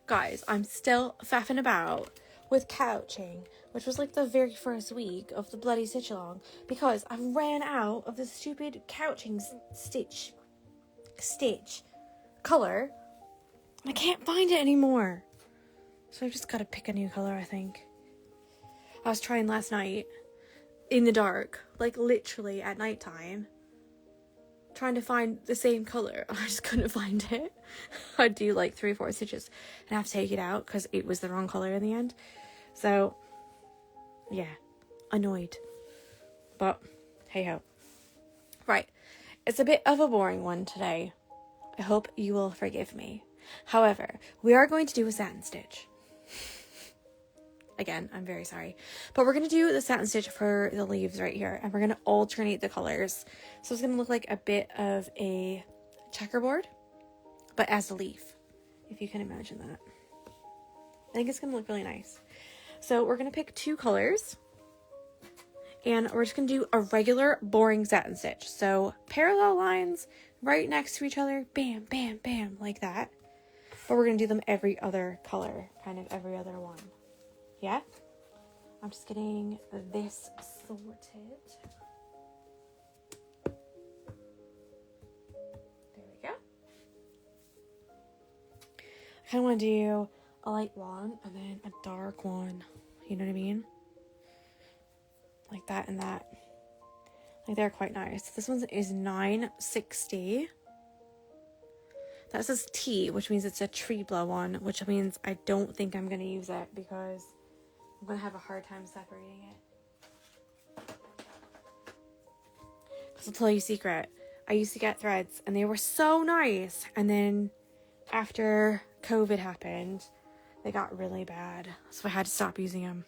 Guys, I'm still faffing about with couching, which was like the very first week of the bloody Stitchalong, because I ran out of the stupid couching stitch color, and I can't find it anymore. So I've just got to pick a new color, I think. I was trying last night in the dark, like literally at nighttime, trying to find the same color. I just couldn't find it. I'd do like 3 or 4 stitches and have to take it out because it was the wrong color in the end. So yeah, annoyed, but hey ho. Right, it's a bit of a boring one today. I hope you will forgive me. However, we are going to do a satin stitch. Again, I'm very sorry, but we're going to do the satin stitch for the leaves right here, and we're going to alternate the colors. So it's going to look like a bit of a checkerboard, but as a leaf, if you can imagine that. I think it's going to look really nice. So we're going to pick 2 colors, and we're just going to do a regular boring satin stitch. So parallel lines right next to each other, bam, bam, bam, like that. But we're going to do them every other color, kind of every other one. Yeah? I'm just getting this sorted. There we go. I kind of want to do a light one and then a dark one. You know what I mean? Like that and that. Like they're quite nice. This one is $9.60. That says T, which means it's a tree blow one, which means I don't think I'm going to use it because I'm going to have a hard time separating it. Because I'll tell you a secret. I used to get threads and they were so nice. And then after COVID happened, they got really bad. So I had to stop using them.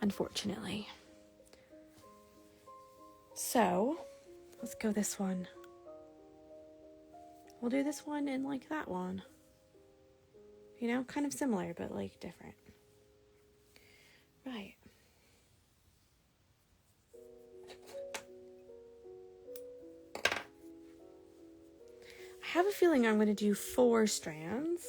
Unfortunately. So, let's go this one. We'll do this one and like that one. You know, kind of similar, but like different. Right. I have a feeling I'm going to do 4 strands.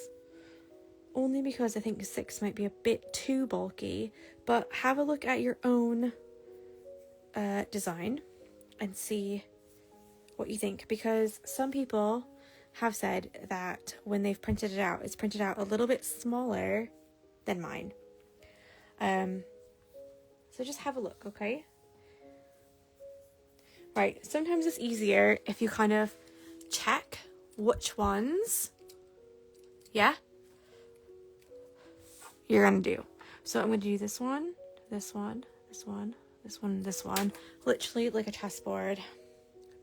Only because I think 6 might be a bit too bulky. But have a look at your own design and see what you think. Because some people have said that when they've printed it out, it's printed out a little bit smaller than mine. So just have a look, okay? Right, sometimes it's easier if you kind of check which ones, yeah, you're gonna do. So I'm gonna do this one, this one, this one, this one, this one, literally like a chessboard.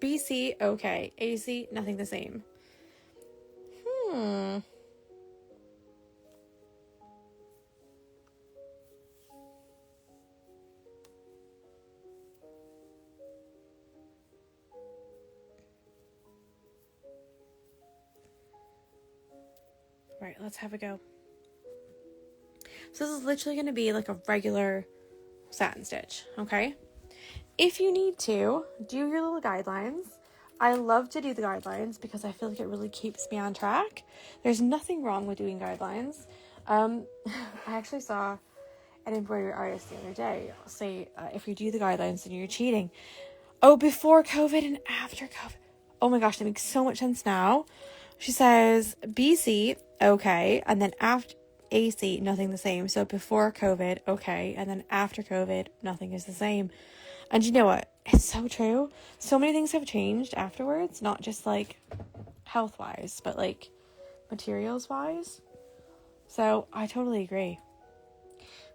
BC, okay. AC, nothing the same. Right, let's have a go. So this is literally going to be like a regular satin stitch, okay? If you need to, do your little guidelines. I love to do the guidelines because I feel like it really keeps me on track. There's nothing wrong with doing guidelines. I actually saw an embroidery artist the other day say, if you do the guidelines, then you're cheating. Oh, before COVID and after COVID. Oh my gosh, that makes so much sense now. She says BC, okay, and then after AC, nothing the same. So before COVID, okay, and then after COVID, nothing is the same. And you know what? It's so true. So many things have changed afterwards, not just like health-wise, but like materials-wise. So I totally agree.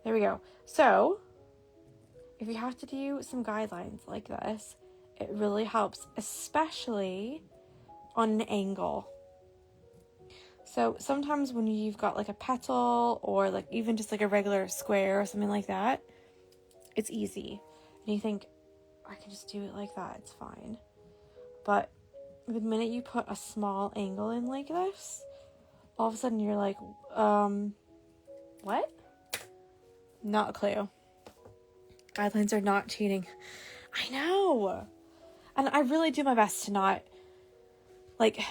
There we go. So if you have to do some guidelines like this, it really helps, especially on an angle. So sometimes when you've got like a petal or like even just like a regular square or something like that, it's easy. And you think, I can just do it like that, it's fine. But the minute you put a small angle in like this, all of a sudden you're like, what? Not a clue. Guidelines are not cheating. I know. And I really do my best to not, like,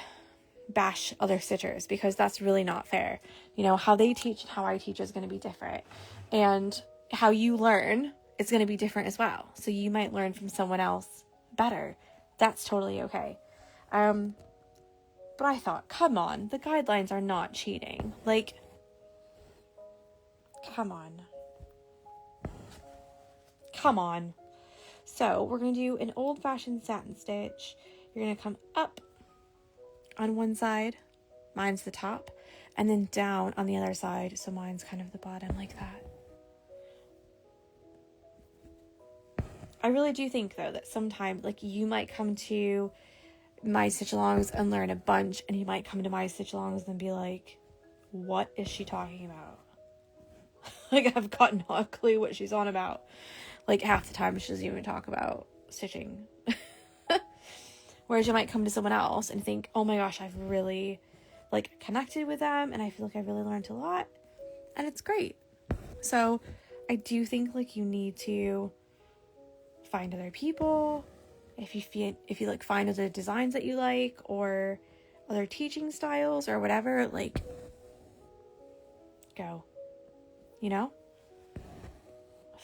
bash other stitchers, because that's really not fair. You know, how they teach and how I teach is going to be different. And how you learn is going to be different as well. So you might learn from someone else better. That's totally okay. But I thought, come on, the guidelines are not cheating. Like, come on. Come on. So we're going to do an old-fashioned satin stitch. You're going to come up on one side, mine's the top, and then down on the other side, so mine's kind of the bottom, like that. I really do think, though, that sometimes, like, you might come to my Stitchalongs and learn a bunch, and you might come to my Stitchalongs and be like, what is she talking about? Like, I've got no clue what she's on about. Like, half the time she doesn't even talk about stitching. Whereas you might come to someone else and think, oh my gosh, I've really, like, connected with them, and I feel like I've really learned a lot, and it's great. So I do think, like, you need to find other people. If you like, find other designs that you like, or other teaching styles or whatever, like, go, you know,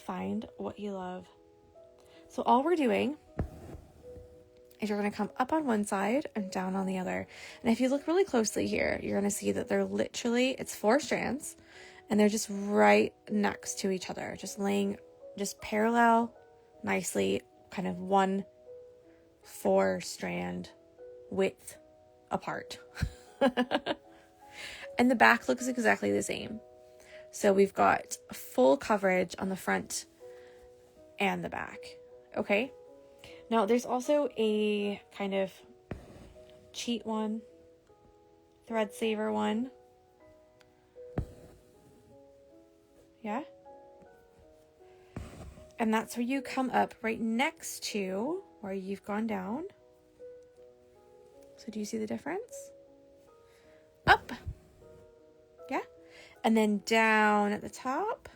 find what you love. So all we're doing is you're going to come up on one side and down on the other. And if you look really closely here, you're going to see that they're literally, it's 4 strands, and they're just right next to each other, just laying, just parallel nicely, kind of 1 4-strand width apart. And the back looks exactly the same. So we've got full coverage on the front and the back. Okay. Now there's also a kind of cheat one, thread saver one. Yeah. And that's where you come up right next to where you've gone down. So do you see the difference? Up. Yeah. And then down at the top,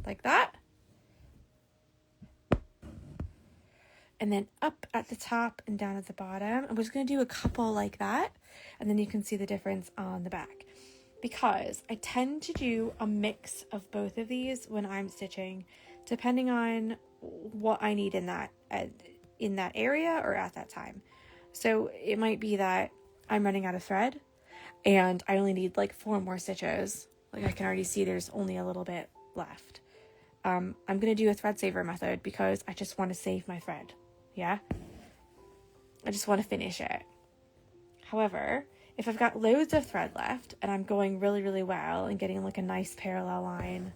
like that. And then up at the top and down at the bottom. I'm just going to do a couple like that, and then you can see the difference on the back. Because I tend to do a mix of both of these when I'm stitching, depending on what I need in that area or at that time. So it might be that I'm running out of thread and I only need like 4 more stitches. Like, I can already see there's only a little bit left. I'm going to do a thread saver method because I just want to save my thread. Yeah. I just want to finish it. However, if I've got loads of thread left and I'm going really, really well and getting like a nice parallel line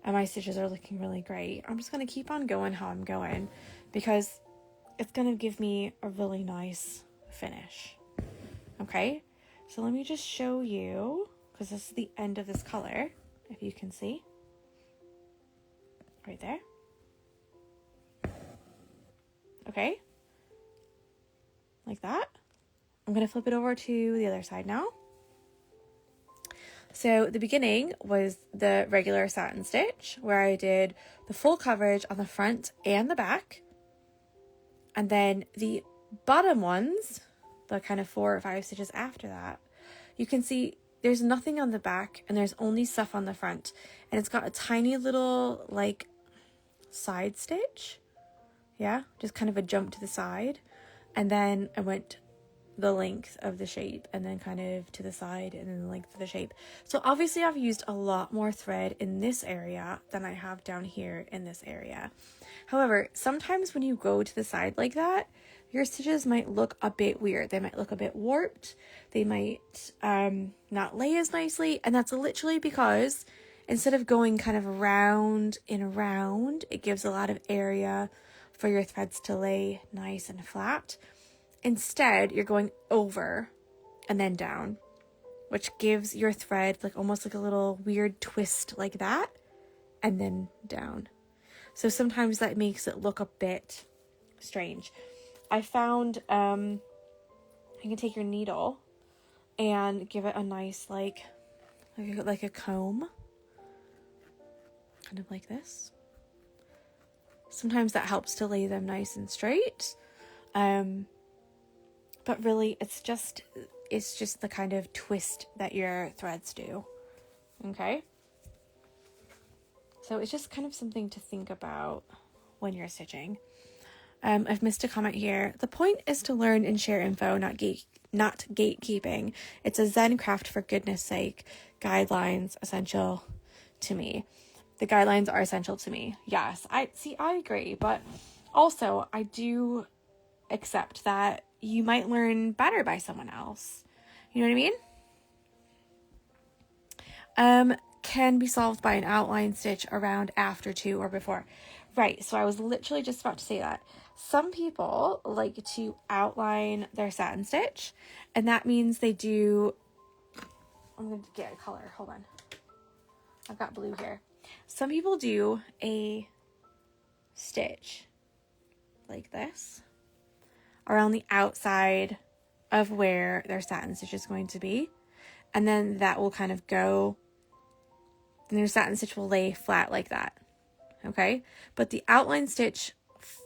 and my stitches are looking really great, I'm just going to keep on going how I'm going, because it's going to give me a really nice finish. Okay. So let me just show you, because this is the end of this color, if you can see. Right there. Okay. Like that. I'm going to flip it over to the other side now. So the beginning was the regular satin stitch, where I did the full coverage on the front and the back. And then the bottom ones, the kind of 4 or 5 stitches after that, you can see there's nothing on the back and there's only stuff on the front. And it's got a tiny little like side stitch. Yeah, just kind of a jump to the side. And then I went the length of the shape and then kind of to the side and then the length of the shape. So obviously I've used a lot more thread in this area than I have down here in this area. However, sometimes when you go to the side like that, your stitches might look a bit weird. They might look a bit warped. They might not lay as nicely. And that's literally because instead of going kind of round and around, it gives a lot of area for your threads to lay nice and flat. Instead, you're going over and then down, which gives your thread like almost like a little weird twist like that, and then down. So sometimes that makes it look a bit strange. I found you can take your needle and give it a nice like a comb, kind of like this. Sometimes that helps to lay them nice and straight. But really, it's just it's just the kind of twist that your threads do. Okay? So it's just kind of something to think about when you're stitching. I've missed a comment here. The point is to learn and share info, not gatekeeping. It's a Zen craft, for goodness sake. Guidelines essential to me. The guidelines are essential to me. Yes, I agree, but also I do accept that you might learn better by someone else. You know what I mean? Can be solved by an outline stitch around after 2 or before. Right, so I was literally just about to say that. Some people like to outline their satin stitch, and that means they do, I'm going to get a color, hold on. I've got blue here. Some people do a stitch like this around the outside of where their satin stitch is going to be, and then that will kind of go, and their satin stitch will lay flat like that. Okay, but the outline stitch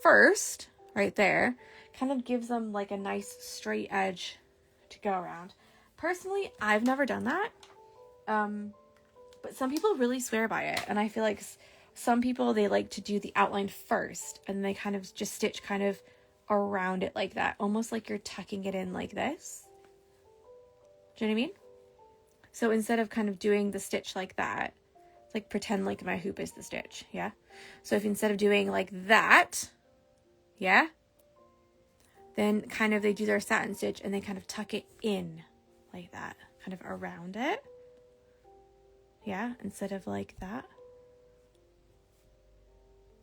first, right there, kind of gives them like a nice straight edge to go around. Personally, I've never done that, but some people really swear by it, and I feel like some people, they like to do the outline first, and they kind of just stitch kind of around it like that, almost like you're tucking it in like this. Do you know what I mean? So instead of kind of doing the stitch like that, like pretend like my hoop is the stitch, yeah? So if instead of doing like that, yeah, then kind of they do their satin stitch and they kind of tuck it in like that, kind of around it, yeah, instead of like that.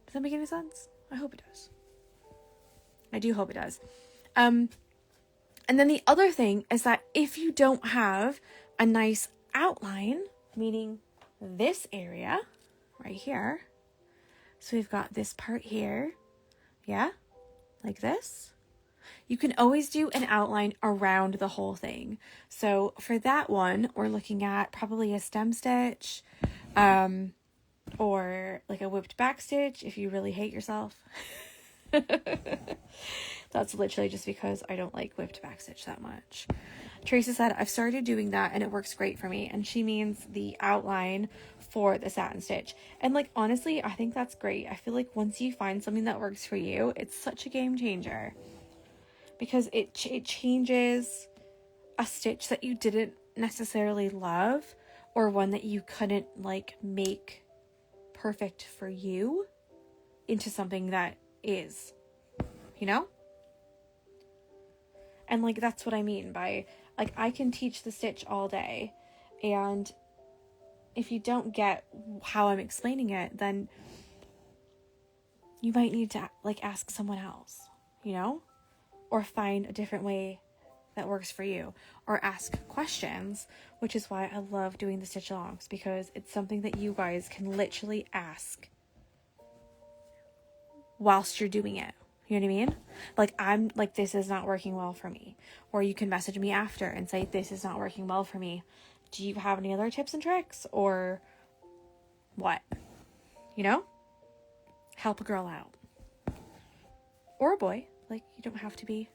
Does that make any sense? I hope it does. I do hope it does. And then the other thing is that if you don't have a nice outline, meaning this area right here, so we've got this part here, yeah, like this, you can always do an outline around the whole thing. So for that one, we're looking at probably a stem stitch, or like a whipped back stitch if you really hate yourself. That's literally just because I don't like whipped back stitch that much. Teresa said, I've started doing that and it works great for me. And she means the outline for the satin stitch. And like, honestly, I think that's great. I feel like once you find something that works for you, it's such a game changer, because it changes a stitch that you didn't necessarily love, or one that you couldn't like make perfect for you, into something that is, you know? And like, that's what I mean by, like, I can teach the stitch all day, and if you don't get how I'm explaining it, then you might need to like ask someone else, you know, or find a different way that works for you, or ask questions, which is why I love doing the stitch-alongs, because it's something that you guys can literally ask whilst you're doing it. You know what I mean? Like, I'm like, this is not working well for me. Or you can message me after and say, this is not working well for me. Do you have any other tips and tricks? Or what? You know? Help a girl out. Or a boy. Like, you don't have to be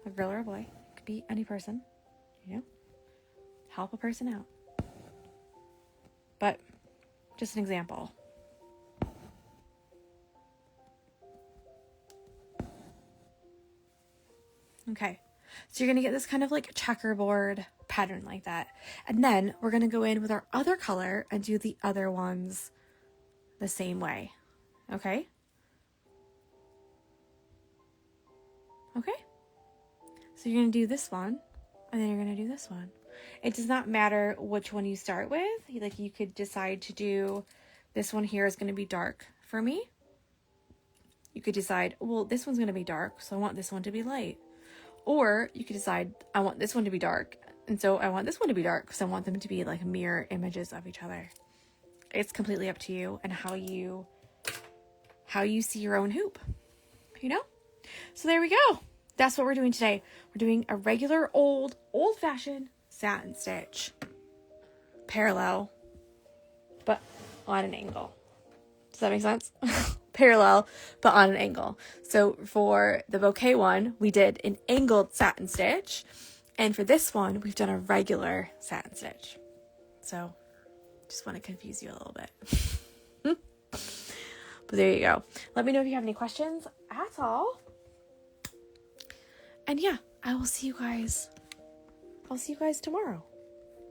a girl or a boy. It could be any person. You know? Help a person out. But, just an example. Okay, so you're going to get this kind of like checkerboard pattern like that. And then we're going to go in with our other color and do the other ones the same way. Okay? Okay? So you're going to do this one, and then you're going to do this one. It does not matter which one you start with. Like, you could decide to do, this one here is going to be dark for me. You could decide, well, this one's going to be dark, so I want this one to be light. Or you could decide, I want this one to be dark, and so I want this one to be dark, because I want them to be like mirror images of each other. It's completely up to you and how you see your own hoop, you know? So there we go. That's what we're doing today. We're doing a regular old-fashioned satin stitch. Parallel, but on an angle. Does that make sense? Parallel, but on an angle. So for the bouquet one, we did an angled satin stitch, And for this one, we've done a regular satin stitch. So just want to confuse you a little bit. But there you go. Let me know if you have any questions at all. And yeah, I will see you guys. I'll see you guys tomorrow.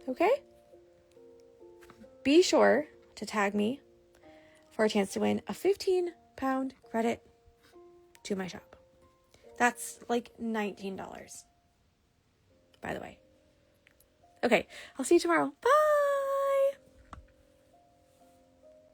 Okay? Be sure to tag me for a chance to win a 15-pound credit to my shop. That's like $19, by the way. Okay, I'll see you tomorrow. Bye!